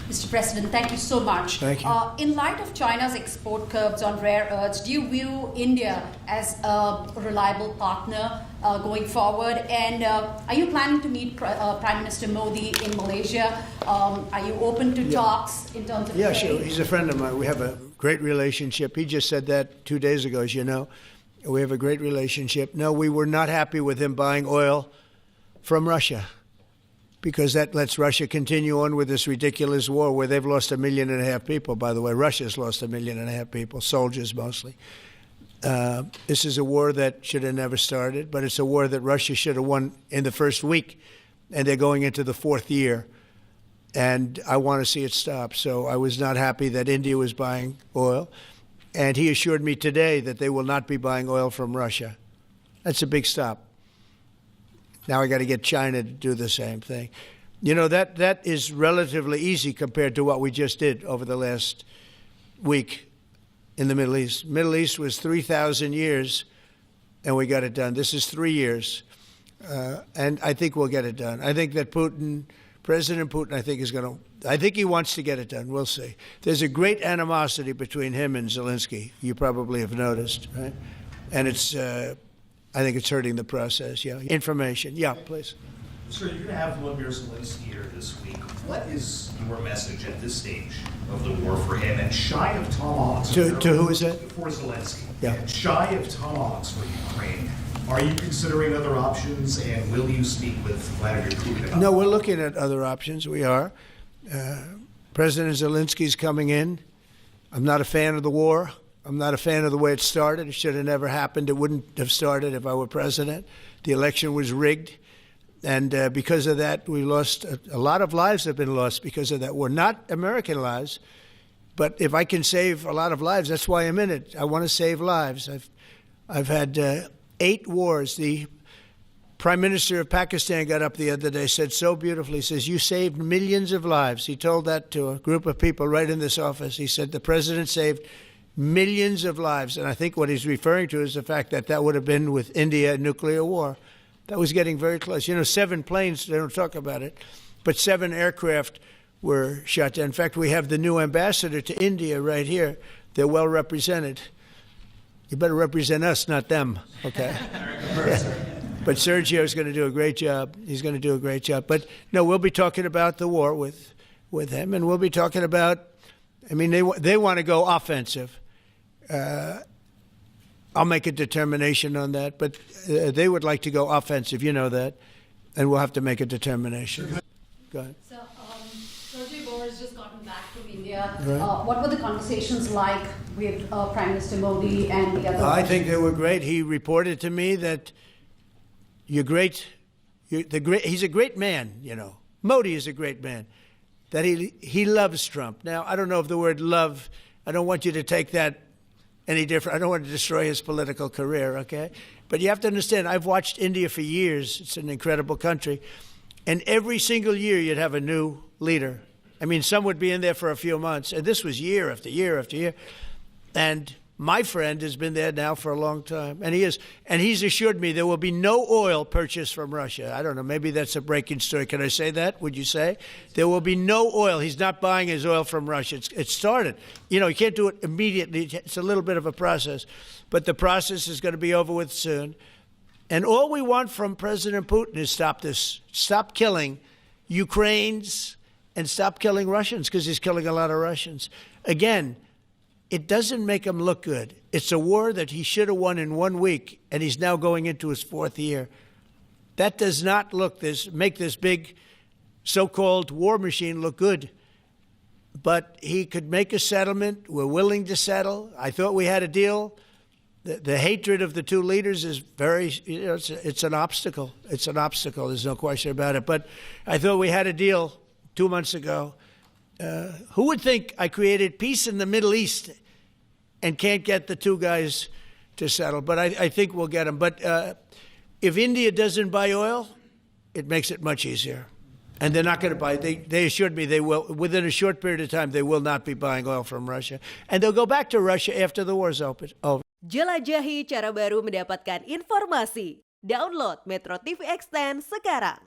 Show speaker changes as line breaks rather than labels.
Mr. President, thank you so much.
Thank you.
In light of China's export curbs on rare earths, do you view India as a reliable partner going forward? And are you planning to meet Prime Minister Modi in Malaysia? Are you open to talks in terms of
Yeah,
trade?
sure. He's a friend of mine. We have a great relationship. He just said that 2 days ago, as you know. We have a great relationship. No, we were not happy with him buying oil from Russia, because that lets Russia continue on with this ridiculous war where they've lost 1.5 million people, by the way. Russia's lost 1.5 million people, soldiers mostly. This is a war that should have never started, but it's a war that Russia should have won in the first week, and they're going into the 4th year. And I want to see it stop. So I was not happy that India was buying oil. And he assured me today that they will not be buying oil from Russia. That's a big stop. Now I got to get China to do the same thing. You know, that is relatively easy compared to what we just did over the last week in the Middle East. Middle East was 3,000 years, and we got it done. This is 3 years. And I think we'll get it done. I think that President Putin, I think he wants to get it done. We'll see. There's a great animosity between him and Zelensky. You probably have noticed, right? And I think it's hurting the process. Yeah. Information. Yeah, please.
Sir, you're going to have Vladimir Zelensky here this week. What is your message at this stage of the war for him? And shy of tomahawks.
To who is that?
For Zelensky.
Yeah.
And shy of tomahawks for Ukraine. Are you considering other options, and will you speak with Vladimir Putin about
No, we're looking at other options. We are. President Zelensky's coming in. I'm not a fan of the war. I'm not a fan of the way it started. It should have never happened. It wouldn't have started if I were president. The election was rigged. And because of that, we lost a lot of lives have been lost because of that war. Not American lives, but if I can save a lot of lives, that's why I'm in it. I want to save lives. I've had 8 wars. The Prime Minister of Pakistan got up the other day, said so beautifully, says, you saved millions of lives. He told that to a group of people right in this office. He said the president saved millions of lives. And I think what he's referring to is the fact that that would have been with India, nuclear war. That was getting very close. You know, 7 planes, they don't talk about it, but 7 aircraft were shot down. In fact, we have the new ambassador to India right here. They're well represented. You better represent us, not them, okay? But Sergio's going to do a great job. He's going to do a great job. But, no, we'll be talking about the war with him, and we'll be talking about, I mean, they want to go offensive. I'll make a determination on that, but they would like to go offensive, you know that, and we'll have to make a determination. Go ahead.
So, Sergio has just gotten back from India.
Right.
What were the conversations like with Prime Minister Modi and the other?
I think they were great. He reported to me that he's a great man, you know. Modi is a great man. That he loves Trump. Now, I don't know if the word love, I don't want you to take that any different. I don't want to destroy his political career, okay? But you have to understand, I've watched India for years. It's an incredible country. And every single year you'd have a new leader. I mean, some would be in there for a few months. And this was year after year after year. And my friend has been there now for a long time. And he's assured me there will be no oil purchased from Russia. I don't know, maybe that's a breaking story. Can I say that? Would you say? There will be no oil. He's not buying his oil from Russia. It started. You know, you can't do it immediately. It's a little bit of a process. But the process is going to be over with soon. And all we want from President Putin is stop this. Stop killing Ukrainians and stop killing Russians, because he's killing a lot of Russians. Again, it doesn't make him look good. It's a war that he should have won in 1 week, and he's now going into his 4th year. That does not make this big so-called war machine look good. But he could make a settlement. We're willing to settle. I thought we had a deal. The hatred of the 2 leaders is very, you know, it's an obstacle. It's an obstacle. There's no question about it. But I thought we had a deal 2 months ago. Who would think I created peace in the Middle East and can't get the 2 guys to settle? But I think we'll get them. But if India doesn't buy oil, it makes it much easier. And they're not going to buy. They assured me they will, within a short period of time, they will not be buying oil from Russia. And they'll go back to Russia after the war's over.
Jelajahi cara baru mendapatkan informasi. Download Metro TV Extend sekarang.